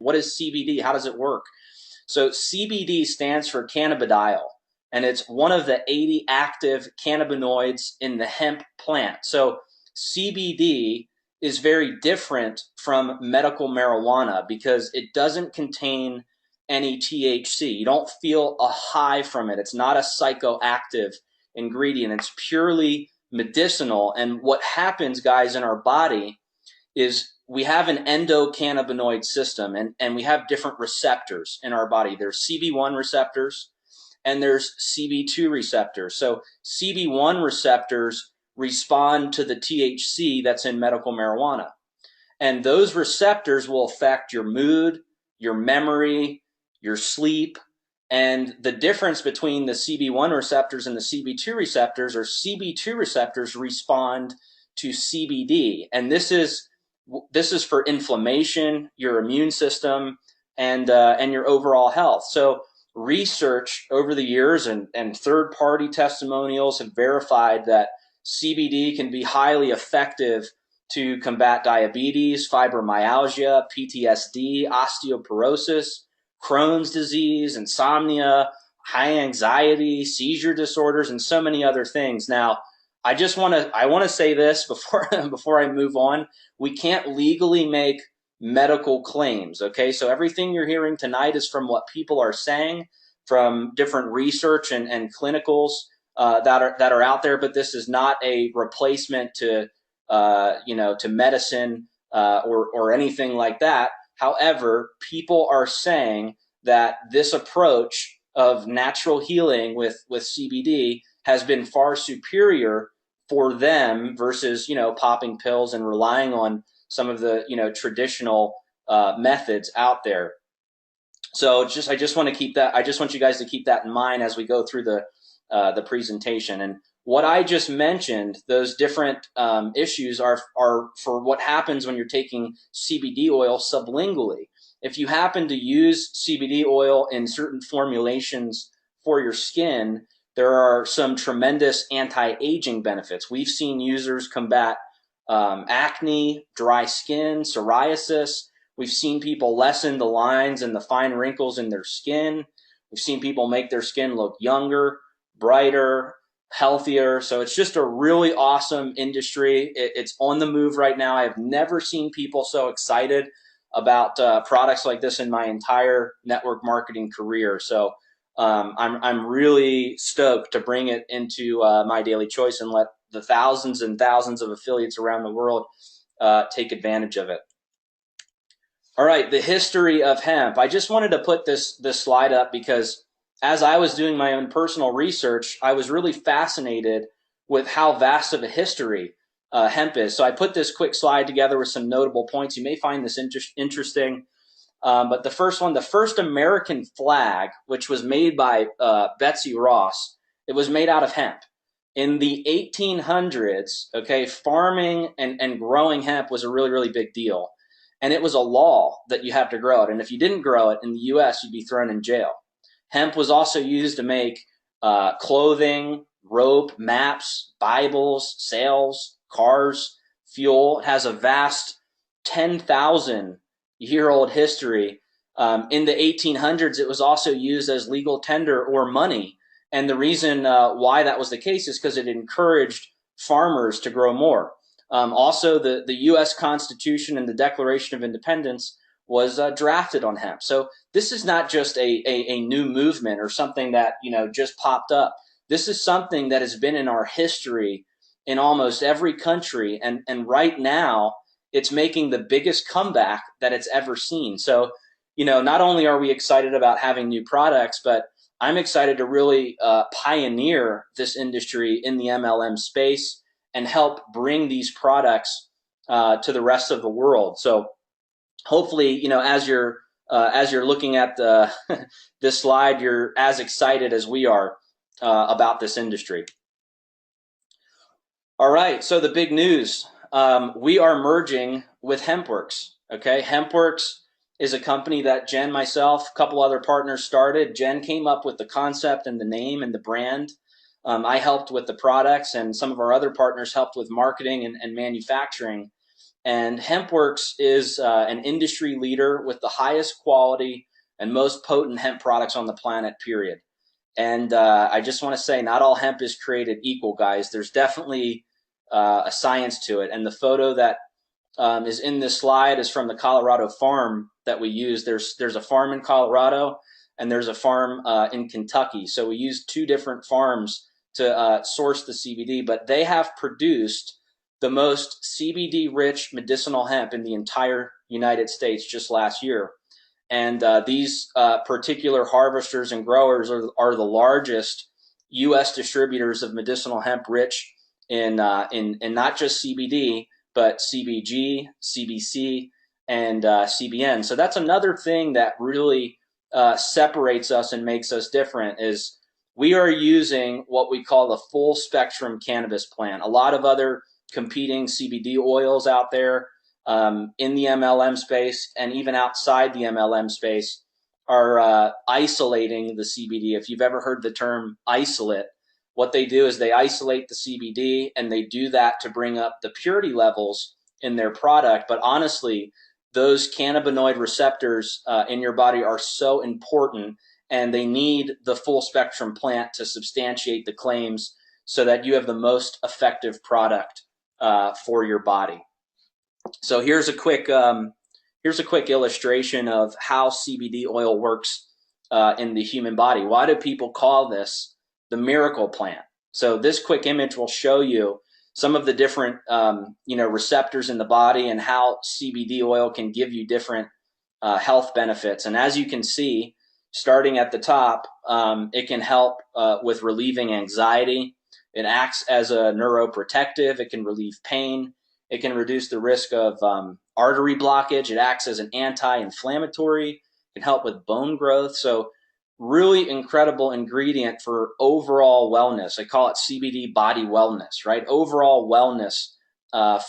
what is CBD? How does it work? So CBD stands for cannabidiol, and it's one of the 80 active cannabinoids in the hemp plant. So CBD is very different from medical marijuana because it doesn't contain any THC. You don't feel a high from it. It's not a psychoactive ingredient. It's purely medicinal. And what happens, guys, in our body is we have an endocannabinoid system, and we have different receptors in our body. There's CB1 receptors and there's CB2 receptors. So CB1 receptors respond to the THC that's in medical marijuana. And those receptors will affect your mood, your memory, your sleep. And the difference between the CB1 receptors and the CB2 receptors are CB2 receptors respond to CBD. And this is for inflammation, your immune system, and your overall health. So research over the years and third-party testimonials have verified that CBD can be highly effective to combat diabetes, fibromyalgia, PTSD, osteoporosis, Crohn's disease, insomnia, high anxiety, seizure disorders, and so many other things. Now, I want to say this before I move on. We can't legally make medical claims, okay? So everything you're hearing tonight is from what people are saying, from different research and clinicals that are out there. But this is not a replacement to to medicine or anything like that. However, people are saying that this approach of natural healing with CBD has been far superior for them versus, popping pills and relying on some of the, traditional methods out there. So I just want you guys to keep that in mind as we go through the presentation. And what I just mentioned, those different issues are for what happens when you're taking CBD oil sublingually. If you happen to use CBD oil in certain formulations for your skin, there are some tremendous anti-aging benefits. We've seen users combat acne, dry skin, psoriasis. We've seen people lessen the lines and the fine wrinkles in their skin. We've seen people make their skin look younger, brighter, healthier. So it's just a really awesome industry. It's on the move right now. I've never seen people so excited about products like this in my entire network marketing career. So I'm really stoked to bring it into my daily choice and let the thousands and thousands of affiliates around the world take advantage of it. All right, the history of hemp. I just wanted to put this slide up because as I was doing my own personal research, I was really fascinated with how vast of a history hemp is. So I put this quick slide together with some notable points. You may find this interesting. But the first American flag, which was made by Betsy Ross, it was made out of hemp. In the 1800s, okay, farming and growing hemp was a really, really big deal. And it was a law that you have to grow it. And if you didn't grow it in the US, you'd be thrown in jail. Hemp was also used to make clothing, rope, maps, Bibles, sails, cars, fuel. It has a vast 10,000-year-old history. In the 1800s, it was also used as legal tender or money. And the reason why that was the case is because it encouraged farmers to grow more. Also, the U.S. Constitution and the Declaration of Independence was drafted on hemp. So this is not just a new movement or something that just popped up. This is something that has been in our history in almost every country. And right now, it's making the biggest comeback that it's ever seen. So, not only are we excited about having new products, but I'm excited to really pioneer this industry in the MLM space and help bring these products to the rest of the world. So hopefully, as you're looking at this slide, you're as excited as we are about this industry. All right, so the big news. We are merging with HempWorks, okay? HempWorks is a company that Jen, myself, a couple other partners started. Jen came up with the concept and the name and the brand. I helped with the products, and some of our other partners helped with marketing and manufacturing. And HempWorks is an industry leader with the highest quality and most potent hemp products on the planet, period. And I just want to say, not all hemp is created equal, guys. There's definitely a science to it. And the photo that is in this slide is from the Colorado farm that we use. There's a farm in Colorado and there's a farm in Kentucky. So we use two different farms to source the CBD, but they have produced the most CBD-rich medicinal hemp in the entire United States just last year. And these particular harvesters and growers are the largest U.S. distributors of medicinal hemp rich in not just CBD, but CBG, CBC, and CBN. So that's another thing that really separates us and makes us different is we are using what we call the full spectrum cannabis plant. A lot of other competing CBD oils out there in the MLM space and even outside the MLM space are isolating the CBD. If you've ever heard the term isolate, what they do is they isolate the CBD and they do that to bring up the purity levels in their product. But honestly, those cannabinoid receptors in your body are so important and they need the full spectrum plant to substantiate the claims so that you have the most effective product for your body. So here's a quick illustration of how CBD oil works in the human body. Why do people call this the miracle plant? So this quick image will show you some of the different receptors in the body and how CBD oil can give you different health benefits. And as you can see, starting at the top, it can help with relieving anxiety. It acts as a neuroprotective. It can relieve pain. It can reduce the risk of artery blockage. It acts as an anti-inflammatory. It can help with bone growth. So really incredible ingredient for overall wellness. I call it CBD body wellness, right? Overall wellness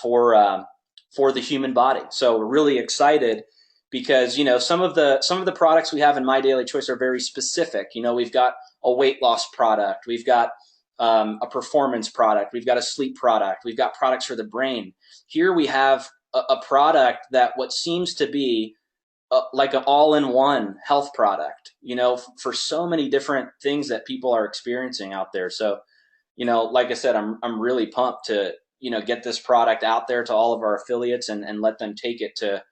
for the human body. So we're really excited because some of the products we have in My Daily Choice are very specific. We've got a weight loss product. We've got a performance product. We've got a sleep product. We've got products for the brain. Here we have a product that what seems to be like an all-in-one health product, for so many different things that people are experiencing out there. So, like I said, I'm really pumped to, get this product out there to all of our affiliates and let them take it to,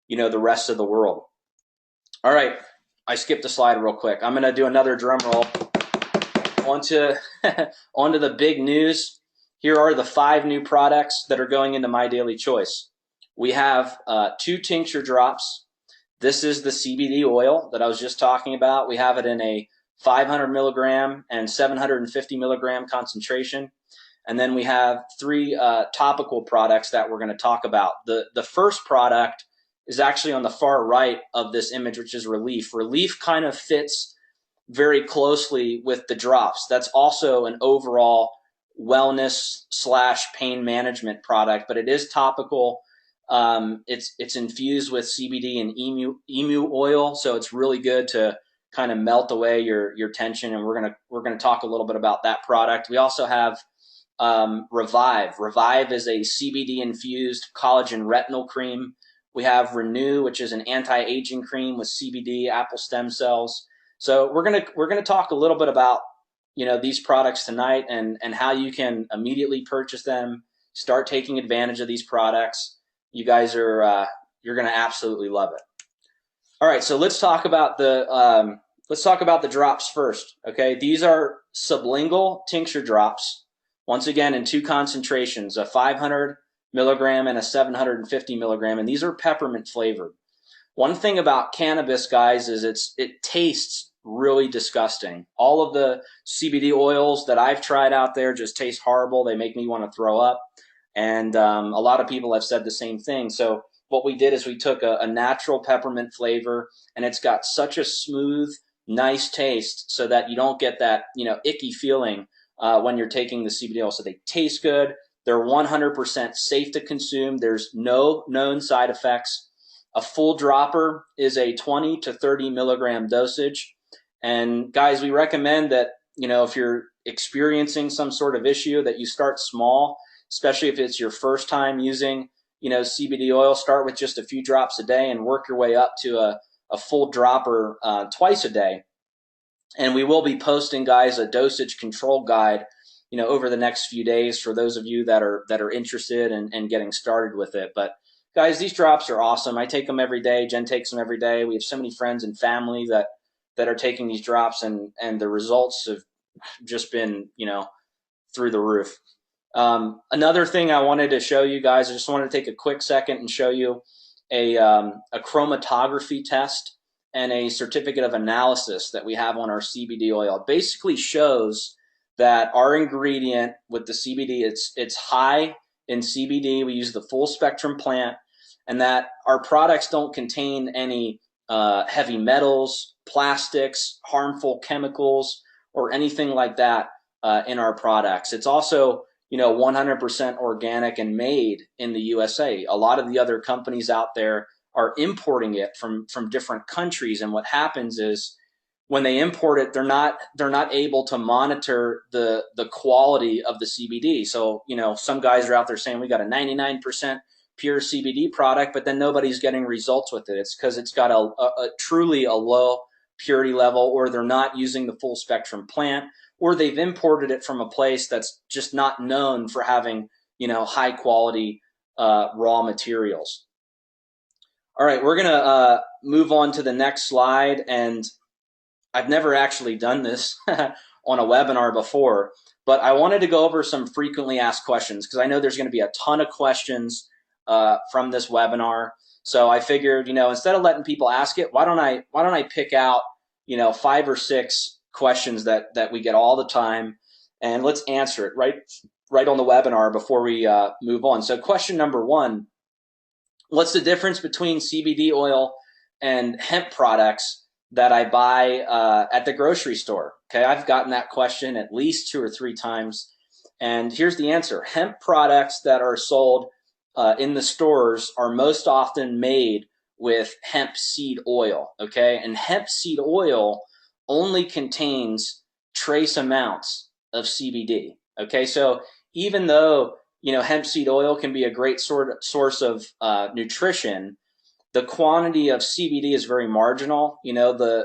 the rest of the world. All right. I skipped a slide real quick. I'm going to do another drum roll. Onto the big news. Here are the 5 new products that are going into My Daily Choice. We have 2 tincture drops. This is the CBD oil that I was just talking about. We have it in a 500 milligram and 750 milligram concentration. And then we have 3 topical products that we're going to talk about. The first product is actually on the far right of this image, which is Relief. Relief kind of fits very closely with the drops. That's also an overall wellness / pain management product, but it is topical. It's infused with CBD and emu oil, so it's really good to kind of melt away your tension. And we're gonna talk a little bit about that product. We also have Revive. Revive is a CBD infused collagen retinol cream. We have Renew, which is an anti-aging cream with CBD, apple stem cells. So we're gonna talk a little bit about these products tonight and how you can immediately purchase them, start taking advantage of these products. You guys are you're gonna absolutely love it. All right, so let's talk about the drops first. Okay, these are sublingual tincture drops. Once again, in 2 concentrations, a 500 milligram and a 750 milligram, and these are peppermint flavored. One thing about cannabis, guys, is it tastes really disgusting. All of the CBD oils that I've tried out there just taste horrible. They make me want to throw up. And a lot of people have said the same thing. So what we did is we took a natural peppermint flavor, and it's got such a smooth, nice taste so that you don't get that, icky feeling when you're taking the CBD oil. So they taste good. They're 100% safe to consume. There's no known side effects. A full dropper is a 20 to 30 milligram dosage. And guys, we recommend that, if you're experiencing some sort of issue, that you start small, especially if it's your first time using, CBD oil, start with just a few drops a day and work your way up to a full dropper twice a day. And we will be posting, guys, a dosage control guide, over the next few days for those of you that are interested in getting started with it. But guys, these drops are awesome. I take them every day. Jen takes them every day. We have so many friends and family that are taking these drops, and the results have just been, through the roof. Another thing I wanted to show you guys, I just wanted to take a quick second and show you a chromatography test and a certificate of analysis that we have on our CBD oil. It basically shows that our ingredient with the CBD, it's high in CBD. We use the full spectrum plant, and that our products don't contain any heavy metals, plastics, harmful chemicals, or anything like that in our products. It's also 100% organic and made in the USA. A lot of the other companies out there are importing it from different countries, and what happens is when they import it, they're not able to monitor the quality of the CBD. So some guys are out there saying we got a 99% pure CBD product, but then nobody's getting results with it. It's because it's got a truly a low purity level, or they're not using the full spectrum plant, or they've imported it from a place that's just not known for having high quality raw materials. All right, we're gonna move on to the next slide, and I've never actually done this on a webinar before, but I wanted to go over some frequently asked questions because I know there's going to be a ton of questions from this webinar. So I figured, instead of letting people ask it, why don't I pick out 5 or 6 questions that we get all the time, and let's answer it right on the webinar before we move on. So question number 1. What's the difference between CBD oil and hemp products that I buy at the grocery store? Okay, I've gotten that question at least 2 or 3 times. And here's the answer. Hemp products that are sold in the stores are most often made with hemp seed oil, okay? And hemp seed oil only contains trace amounts of CBD, okay? So even though hemp seed oil can be a great source of nutrition, the quantity of CBD is very marginal. The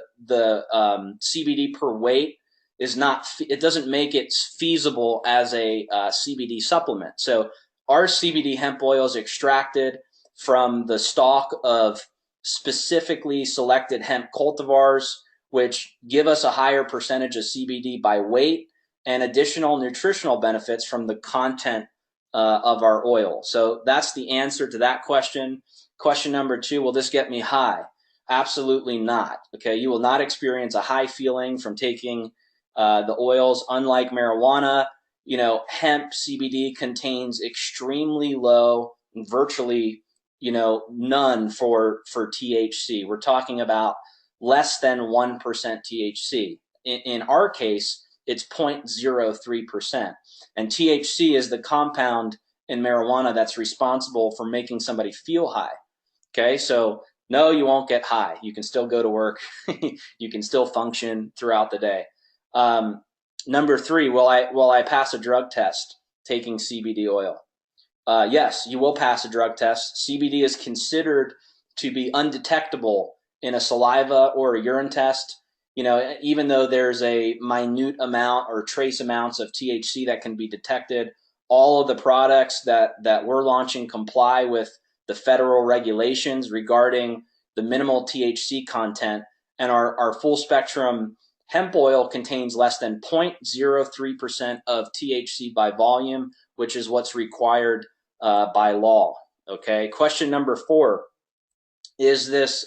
CBD per weight it doesn't make it feasible as a CBD supplement. So our CBD hemp oil is extracted from the stalk of specifically selected hemp cultivars, which give us a higher percentage of CBD by weight and additional nutritional benefits from the content of our oil. So that's the answer to that question. Question number 2, will this get me high? Absolutely not. Okay, you will not experience a high feeling from taking the oils. Unlike marijuana, hemp CBD contains extremely low, virtually, none for THC. We're talking about less than 1% THC. In our case, it's 0.03%. And THC is the compound in marijuana that's responsible for making somebody feel high. Okay, so no, you won't get high. You can still go to work. You can still function throughout the day. Number 3, will I pass a drug test taking CBD oil? Yes, you will pass a drug test. CBD is considered to be undetectable in a saliva or a urine test. Even though there's a minute amount or trace amounts of THC that can be detected, all of the products that we're launching comply with the federal regulations regarding the minimal THC content, and our full spectrum hemp oil contains less than 0.03% of THC by volume, which is what's required by law. Okay. Question number 4, is this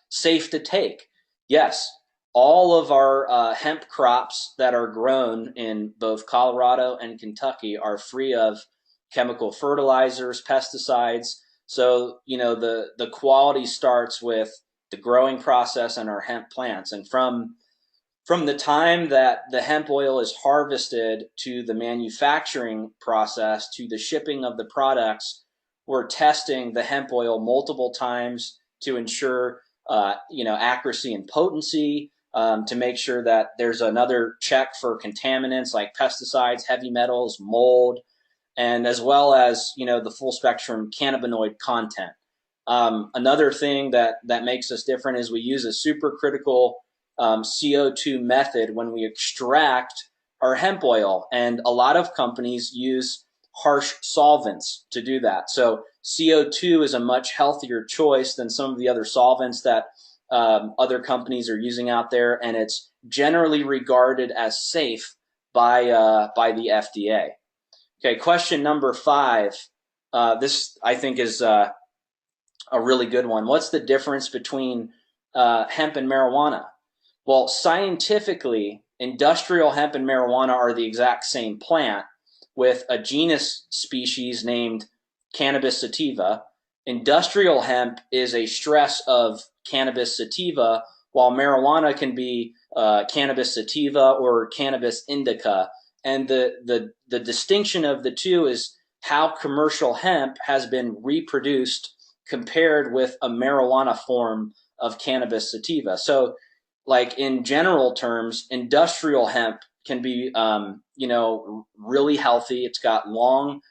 safe to take? Yes. All of our hemp crops that are grown in both Colorado and Kentucky are free of chemical fertilizers, pesticides. So, the quality starts with the growing process and our hemp plants. And from the time that the hemp oil is harvested to the manufacturing process to the shipping of the products, we're testing the hemp oil multiple times to ensure, accuracy and potency, to make sure that there's another check for contaminants like pesticides, heavy metals, mold. and as well as, the full spectrum cannabinoid content. Another thing that makes us different is we use a supercritical CO2 method when we extract our hemp oil, and a lot of companies use harsh solvents to do that. So CO2 is a much healthier choice than some of the other solvents that other companies are using out there, and it's generally regarded as safe by the FDA. Okay, question number 5. This I think is a really good one. What's the difference between hemp and marijuana? Well, scientifically, industrial hemp and marijuana are the exact same plant with a genus species named Cannabis sativa. Industrial hemp is a stress of Cannabis sativa, while marijuana can be Cannabis sativa or Cannabis indica. And the distinction of the two is how commercial hemp has been reproduced compared with a marijuana form of Cannabis sativa. So, like in general terms, industrial hemp can be, really healthy. It's got long,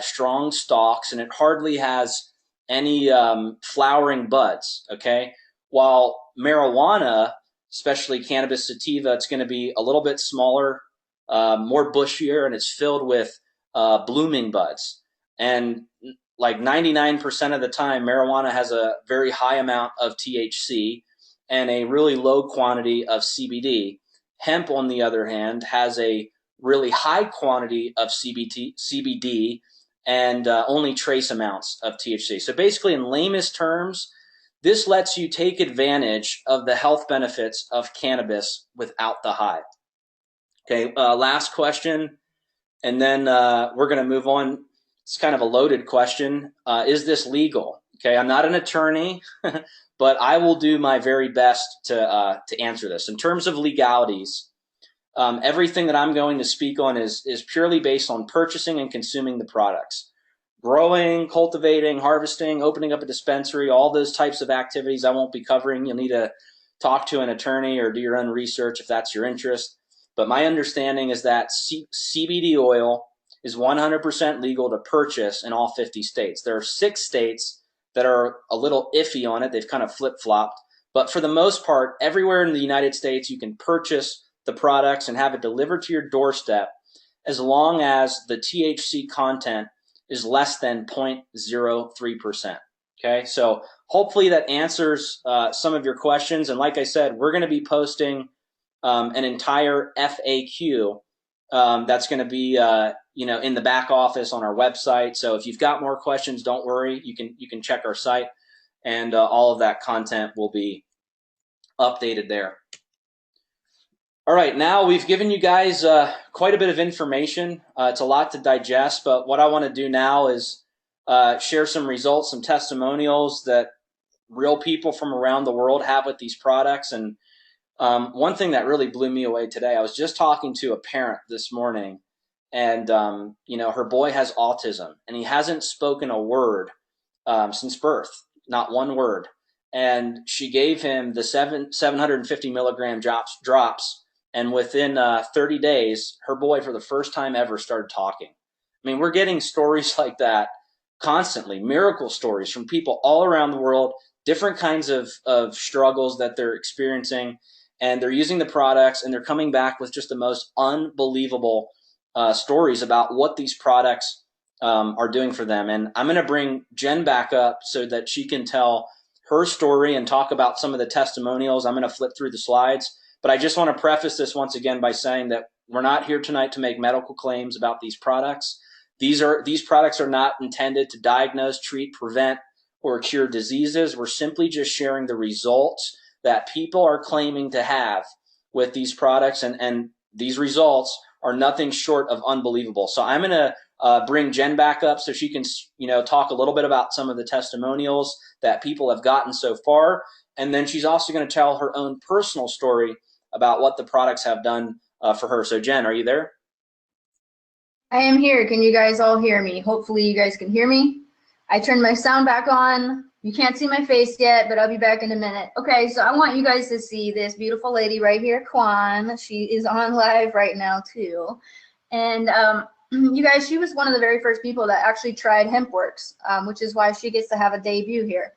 strong stalks, and it hardly has any flowering buds. Okay, while marijuana, especially Cannabis sativa, it's going to be a little bit smaller, more bushier, and it's filled with blooming buds. And like 99% of the time, marijuana has a very high amount of THC and a really low quantity of CBD. Hemp, on the other hand, has a really high quantity of CBD and only trace amounts of THC. So basically, in lamest terms, this lets you take advantage of the health benefits of cannabis without the high. Okay, last question, and then we're going to move on. It's kind of a loaded question. Is this legal? Okay, I'm not an attorney, but I will do my very best to answer this. In terms of legalities, everything that I'm going to speak on is purely based on purchasing and consuming the products. Growing, cultivating, harvesting, opening up a dispensary, all those types of activities I won't be covering. You'll need to talk to an attorney or do your own research if that's your interest. But my understanding is that CBD oil is 100% legal to purchase in all 50 states. There are 6 states that are a little iffy on it. They've kind of flip-flopped. But for the most part, everywhere in the United States, you can purchase the products and have it delivered to your doorstep as long as the THC content is less than 0.03%. Okay, so hopefully that answers some of your questions. And like I said, we're going to be posting an entire FAQ that's going to be in the back office on our website. So if you've got more questions, don't worry. You can check our site, and all of that content will be updated there. All right, now we've given you guys quite a bit of information. It's a lot to digest, but what I want to do now is share some results, some testimonials that real people from around the world have with these products. And one thing that really blew me away today, I was just talking to a parent this morning, and her boy has autism, and he hasn't spoken a word since birth, not one word. And she gave him the 750 milligram drops, and within 30 days, her boy, for the first time ever, started talking. I mean, we're getting stories like that constantly, miracle stories from people all around the world, different kinds of struggles that they're experiencing, and they're using the products, and they're coming back with just the most unbelievable stories about what these products are doing for them. And I'm going to bring Jen back up so that she can tell her story and talk about some of the testimonials. I'm going to flip through the slides, but I just want to preface this once again by saying that we're not here tonight to make medical claims about these products. These products are not intended to diagnose, treat, prevent, or cure diseases. We're simply just sharing the results that people are claiming to have with these products, and these results are nothing short of unbelievable. So I'm going to bring Jen back up so she can talk a little bit about some of the testimonials that people have gotten so far, and then she's also going to tell her own personal story about what the products have done for her. So Jen, are you there? I am here. Can you guys all hear me? Hopefully you guys can hear me. I turned my sound back on. You can't see my face yet, but I'll be back in a minute. Okay, so I want you guys to see this beautiful lady right here, Kwan. She is on live right now too. And you guys, she was one of the very first people that actually tried HempWorks, which is why she gets to have a debut here.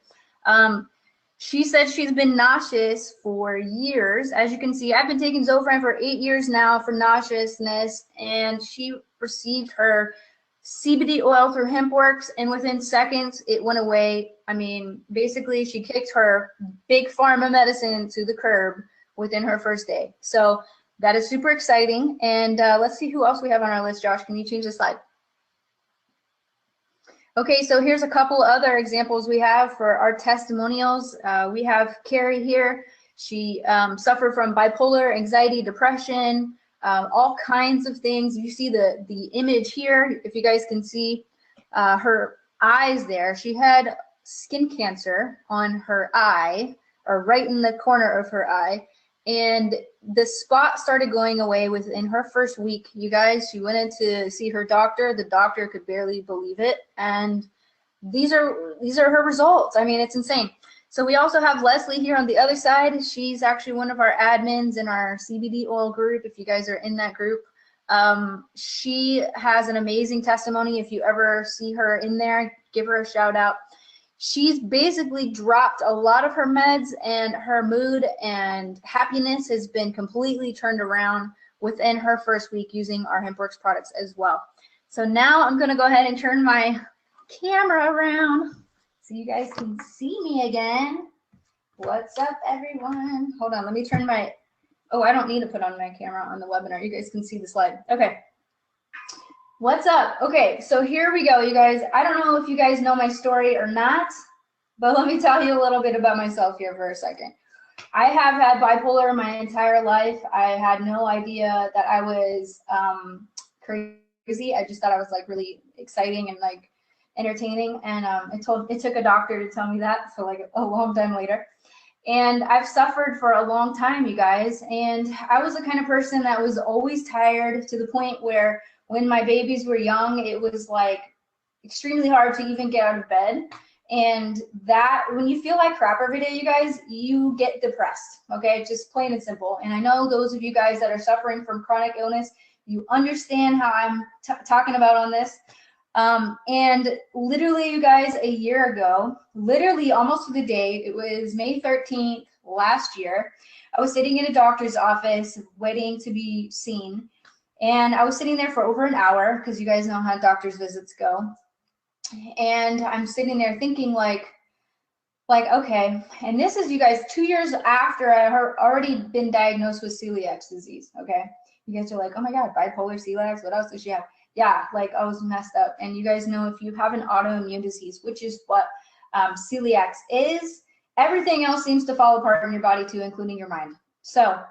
She said she's been nauseous for years. As you can see, I've been taking Zofran for 8 years now for nauseousness, and she received her CBD oil through HempWorks, and within seconds, it went away. I mean, basically, she kicked her big pharma medicine to the curb within her first day. So that is super exciting. And let's see who else we have on our list. Josh, can you change the slide? Okay, so here's a couple other examples we have for our testimonials. We have Carrie here. She suffered from bipolar, anxiety, depression, all kinds of things. You see the image here, if you guys can see her eyes there. She had skin cancer on her eye, or right in the corner of her eye, and the spot started going away within her first week. You guys, she went in to see her doctor. The doctor could barely believe it, and these are her results. I mean, it's insane. So we also have Leslie here on the other side. She's actually one of our admins in our CBD oil group, if you guys are in that group. She has an amazing testimony. If you ever see her in there, give her a shout out. She's basically dropped a lot of her meds, and her mood and happiness has been completely turned around within her first week using our HempWorks products as well. So now I'm going to go ahead and turn my camera around so you guys can see me again. What's up, everyone? Hold on, let me turn my, oh, I don't need to put on my camera on the webinar. You guys can see the slide. Okay. What's up? Okay, so here we go, you guys. I don't know if you guys know my story or not, but let me tell you a little bit about myself here for a second. I have had bipolar my entire life. I had no idea that I was crazy. I just thought I was like really exciting and like entertaining, and it took a doctor to tell me that, so like a long time later. And I've suffered for a long time, you guys, and I was the kind of person that was always tired, to the point where when my babies were young, it was like extremely hard to even get out of bed. And that, when you feel like crap every day, you guys, you get depressed, okay? Just plain and simple. And I know those of you guys that are suffering from chronic illness, you understand how I'm talking about on this. And literally, you guys, a year ago, literally almost to the day, it was May 13th last year, I was sitting in a doctor's office waiting to be seen. And I was sitting there for over an hour, because you guys know how doctor's visits go. And I'm sitting there thinking like, okay, and this is, you guys, 2 years after I had already been diagnosed with celiac disease, okay? You guys are like, oh my God, bipolar, celiac, what else does she have? Yeah, like I was messed up. And you guys know, if you have an autoimmune disease, which is what celiac is, everything else seems to fall apart in your body too, including your mind. So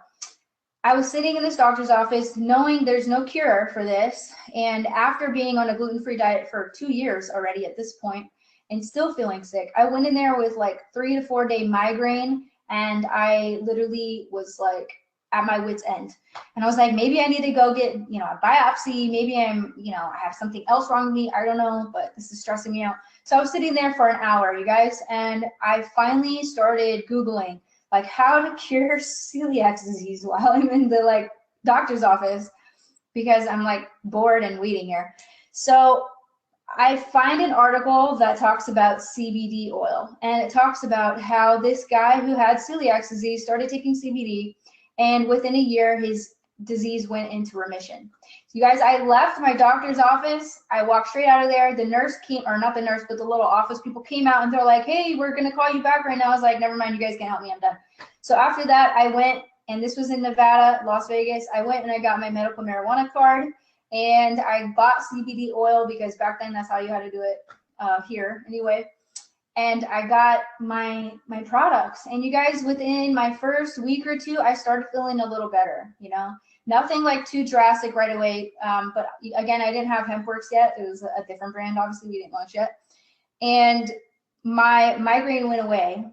I was sitting in this doctor's office knowing there's no cure for this, and after being on a gluten-free diet for 2 years already at this point and still feeling sick, I went in there with like 3 to 4 day migraine, and I literally was like at my wit's end. And I was like, maybe I need to go get, a biopsy, maybe I'm, I have something else wrong with me, I don't know, but this is stressing me out. So I was sitting there for an hour, you guys, and I finally started Googling like how to cure celiac disease while I'm in the like doctor's office, because I'm like bored and waiting here. So I find an article that talks about CBD oil, and it talks about how this guy who had celiac disease started taking CBD, and within a year his disease went into remission. So you guys, I left my doctor's office, I walked straight out of there. The nurse came, or not the nurse, but the little office people came out, and they're like, hey, we're gonna call you back right now. I was like, never mind, you guys can help me, I'm done. So after that, I went, and this was in Nevada, Las Vegas. I went and I got my medical marijuana card, and I bought CBD oil, because back then that's how you had to do it here anyway. And I got my products, and you guys, within my first week or two, I started feeling a little better, nothing like too drastic right away. But again, I didn't have HempWorks yet. It was a different brand. Obviously, we didn't launch yet. And my migraine went away.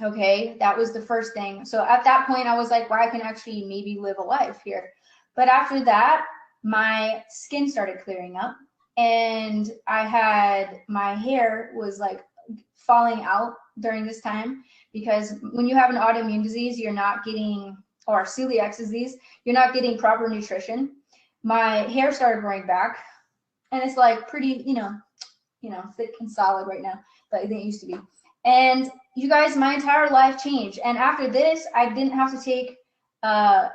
Okay, that was the first thing. So at that point, I was like, well, I can actually maybe live a life here. But after that, my skin started clearing up, and I had, my hair was like falling out during this time, because when you have an autoimmune disease, you're not getting, or celiac disease, you're not getting proper nutrition. my hair started growing back, and it's like pretty, thick and solid right now, but it didn't used to be. And you guys, my entire life changed. And after this, I didn't have to take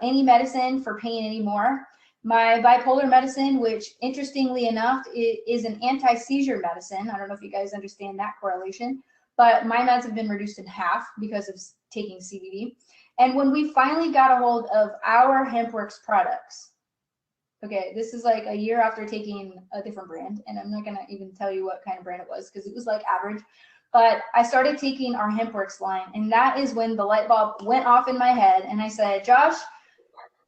any medicine for pain anymore. My bipolar medicine, which interestingly enough is an anti-seizure medicine. I don't know if you guys understand that correlation, but my meds have been reduced in half because of taking CBD. And when we finally got a hold of our HempWorks products, okay, this is like a year after taking a different brand, and I'm not gonna even tell you what kind of brand it was because it was like average. But I started taking our HempWorks line, and that is when the light bulb went off in my head, and I said, Josh,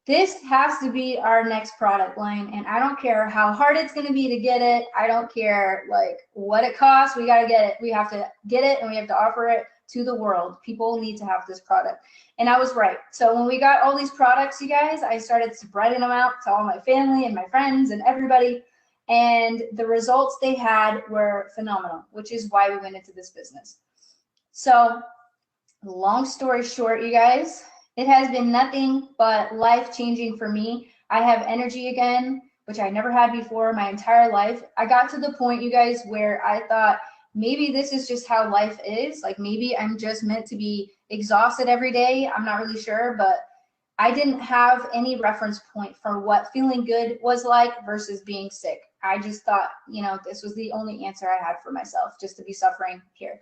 this has to be our next product line, and I don't care how hard it's going to be to get it. I don't care like what it costs. We got to get it. We have to get it, and we have to offer it to the world. People need to have this product. And I was right. So when we got all these products, you guys, I started spreading them out to all my family and my friends and everybody. And the results they had were phenomenal, which is why we went into this business. So long story short, you guys, it has been nothing but life-changing for me. I have energy again, which I never had before my entire life. I got to the point, you guys, where I thought maybe this is just how life is. Like maybe I'm just meant to be exhausted every day. I'm not really sure, but I didn't have any reference point for what feeling good was like versus being sick. I just thought, this was the only answer I had for myself, just to be suffering here.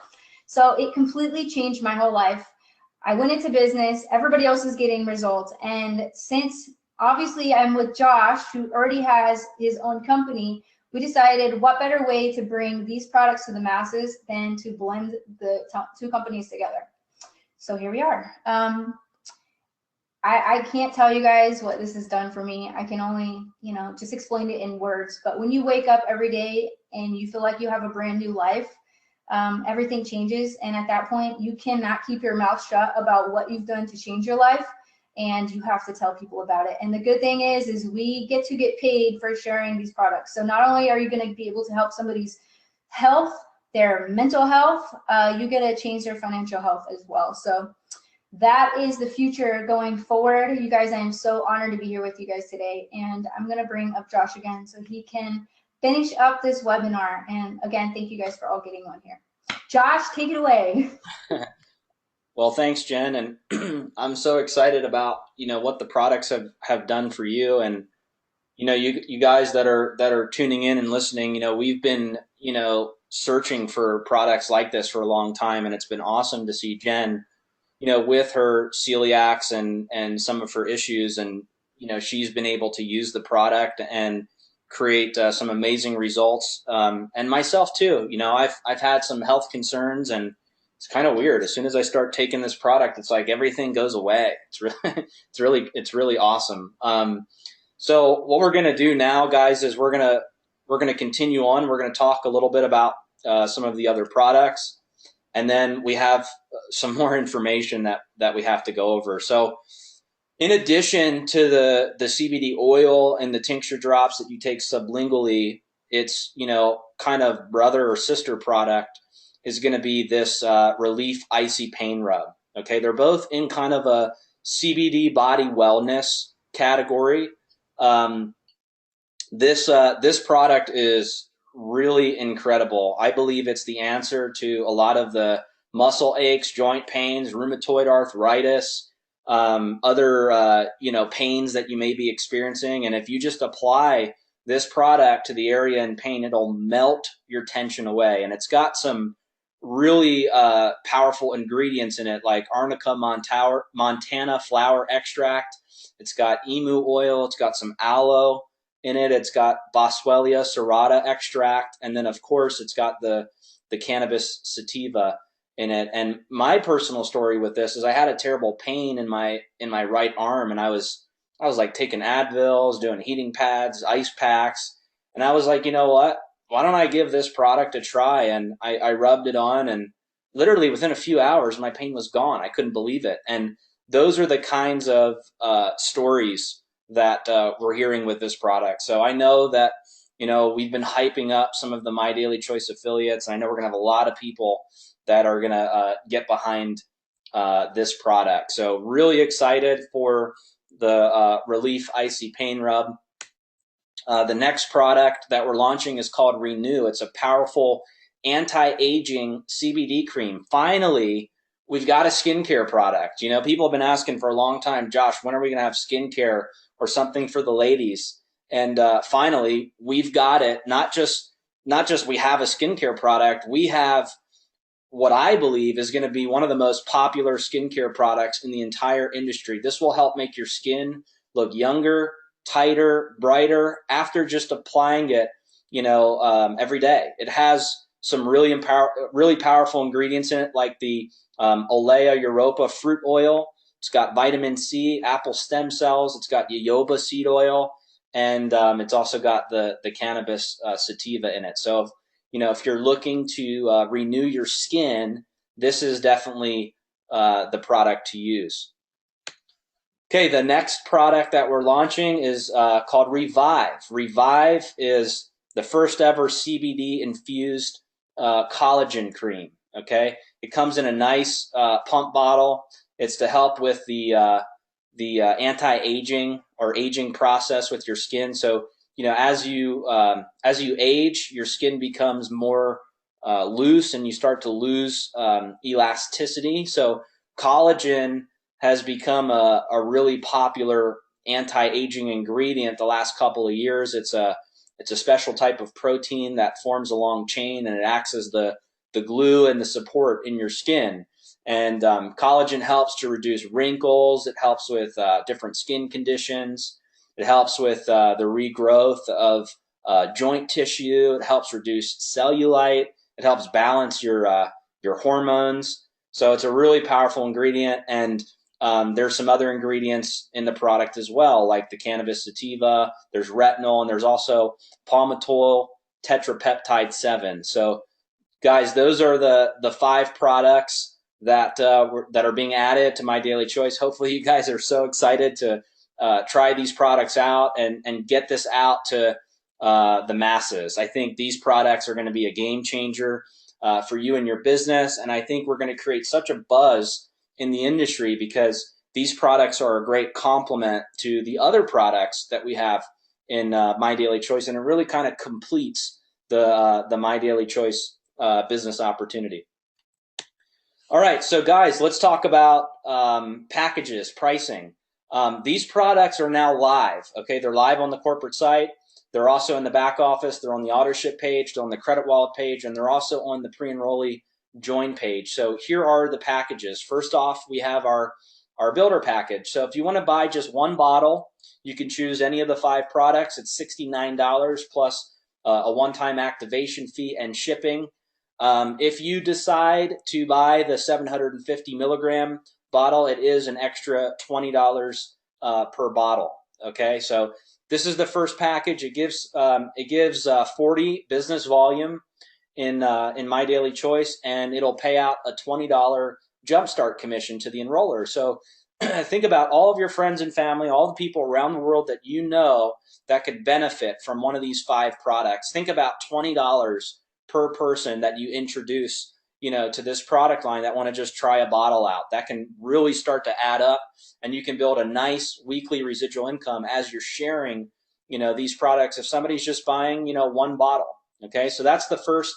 So it completely changed my whole life. I went into business, everybody else is getting results. And since obviously I'm with Josh, who already has his own company, we decided what better way to bring these products to the masses than to blend the two companies together. So here we are. I can't tell you guys what this has done for me. I can only, just explain it in words. But when you wake up every day and you feel like you have a brand new life, everything changes. And at that point, you cannot keep your mouth shut about what you've done to change your life. And you have to tell people about it. And the good thing is we get to get paid for sharing these products. So not only are you going to be able to help somebody's health, their mental health, you get to change their financial health as well. So that is the future going forward. You guys, I am so honored to be here with you guys today. And I'm going to bring up Josh again so he can finish up this webinar. And again, thank you guys for all getting on here. Josh, take it away. Well, thanks, Jen. And I'm so excited about, what the products have done for you. And, you guys that are tuning in and listening, we've been, searching for products like this for a long time. And it's been awesome to see Jen, with her celiacs and some of her issues. And, she's been able to use the product and create some amazing results. And myself too, I've had some health concerns, and it's kind of weird. As soon as I start taking this product, it's like everything goes away. It's really awesome. So what we're going to do now, guys, is we're going to continue on. We're going to talk a little bit about some of the other products, and then we have some more information that we have to go over. So in addition to the CBD oil and the tincture drops that you take sublingually, its kind of brother or sister product is going to be this Relief Icy Pain Rub. Okay, they're both in kind of a CBD body wellness category. This product is really incredible. I believe it's the answer to a lot of the muscle aches, joint pains, rheumatoid arthritis, other pains that you may be experiencing. And if you just apply this product to the area in pain, it'll melt your tension away. And it's got some really powerful ingredients in it, like Arnica montana flower extract. It's got emu oil. It's got some aloe in it. It's got Boswellia serrata extract. And then, of course, it's got the cannabis sativa in it. And my personal story with this is I had a terrible pain in my right arm, and I was like taking Advils, doing heating pads, ice packs. And I was like, you know what? Why don't I give this product a try? And I rubbed it on, and literally within a few hours, my pain was gone. I couldn't believe it. And those are the kinds of stories that we're hearing with this product. So I know that, we've been hyping up some of the My Daily Choice affiliates. And I know we're going to have a lot of people that are going to get behind this product. So really excited for the Relief Icy Pain Rub. The next product that we're launching is called Renew. It's a powerful anti-aging CBD cream. Finally, we've got a skincare product. You know, people have been asking for a long time, Josh, when are we going to have skincare or something for the ladies? And finally, we've got it. Not just we have a skincare product, we have what I believe is going to be one of the most popular skincare products in the entire industry. This will help make your skin look younger, tighter, brighter after just applying it, every day. It has some really powerful ingredients in it, like the Olea Europa fruit oil. It's got vitamin C, apple stem cells. It's got jojoba seed oil, and it's also got the cannabis sativa in it. So if you're looking to renew your skin, this is definitely the product to use. Okay, the next product that we're launching is called Revive. Revive is the first ever CBD infused collagen cream. Okay, it comes in a nice pump bottle. It's to help with the anti-aging or aging process with your skin. So as you age, your skin becomes more loose, and you start to lose elasticity. So collagen has become a really popular anti-aging ingredient the last couple of years. It's a special type of protein that forms a long chain, and it acts as the glue and the support in your skin. And collagen helps to reduce wrinkles. It helps with different skin conditions. It helps with the regrowth of joint tissue. It helps reduce cellulite. It helps balance your hormones. So it's a really powerful ingredient, and there's some other ingredients in the product as well, like the cannabis sativa. There's retinol, and there's also palmitoyl tetrapeptide 7. So, guys, those are the 5 products that are being added to My Daily Choice. Hopefully, you guys are so excited to try these products out and get this out to the masses. I think these products are going to be a game changer for you and your business, and I think we're going to create such a buzz in the industry because these products are a great complement to the other products that we have in My Daily Choice, and it really kind of completes the My Daily Choice business opportunity. All right, so guys, let's talk about packages, pricing. These products are now live. Okay, they're live on the corporate site. They're also in the back office. They're on the auto ship page. They're on the credit wallet page, and they're also on the pre-enrollee join page. So here are the packages. First off, we have our builder package. So if you want to buy just one bottle, you can choose any of the 5 products. It's $69 plus a one-time activation fee and shipping. If you decide to buy the 750 milligram bottle, it is an extra $20 per bottle. Okay, so this is the first package. It gives 40 business volume in My Daily Choice, and it'll pay out a $20 jumpstart commission to the enroller. So think about all of your friends and family, all the people around the world that you know that could benefit from one of these 5 products. Think about $20 per person that you introduce to this product line that want to just try a bottle out. That can really start to add up, and you can build a nice weekly residual income as you're sharing these products if somebody's just buying one bottle. Okay, so that's the first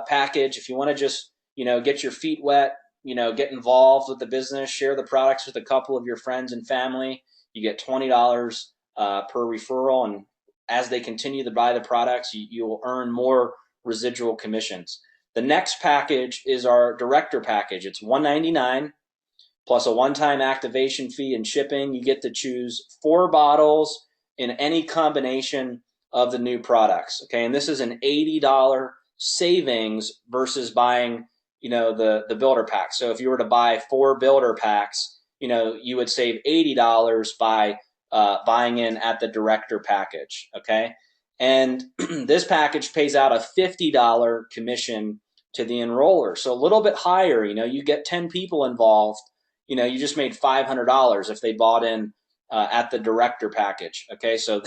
package. If you want to just get your feet wet, get involved with the business, share the products with a couple of your friends and family, you get $20 per referral, and as they continue to buy the products, you will earn more residual commissions. The next package is our director package. It's $199 plus a one-time activation fee and shipping. You get to choose 4 bottles in any combination of the new products. Okay, and this is an $80 savings versus buying the builder pack. So if you were to buy 4 builder packs, you would save $80 by buying in at the director package. Okay, and this package pays out a $50 commission to the enroller, so a little bit higher. You get 10 people involved, you just made $500 if they bought in at the director package. Okay, so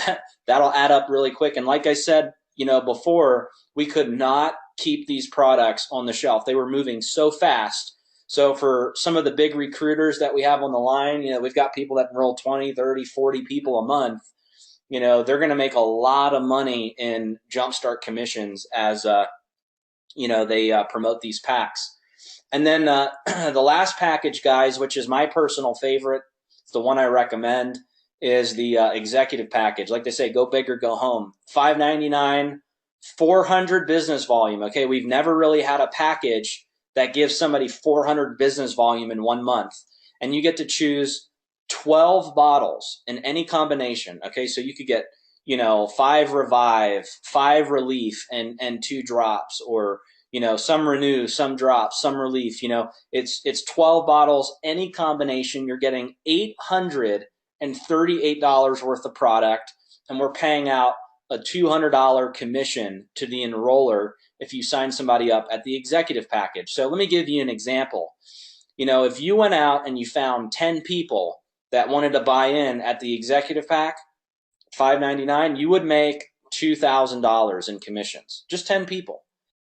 that'll add up really quick. And like I said, before, we could not keep these products on the shelf. They were moving so fast. So for some of the big recruiters that we have on the line, we've got people that enroll 20, 30, 40 people a month. they're going to make a lot of money in jumpstart commissions as they promote these packs. And then the last package, guys, which is my personal favorite, it's the one I recommend, is the executive package. Like they say, go big or go home. $5.99, 400 business volume. Okay, we've never really had a package that gives somebody 400 business volume in 1 month. And you get to choose 12 bottles in any combination. Okay, so you could get 5 Revive, 5 Relief, and 2 drops, or some Renew, some drops, some Relief. It's 12 bottles, any combination. You're getting $838 worth of product, and we're paying out a $200 commission to the enroller if you sign somebody up at the executive package. So let me give you an example. If you went out and you found 10 people that wanted to buy in at the executive pack, $5.99, you would make $2,000 in commissions. Just 10 people.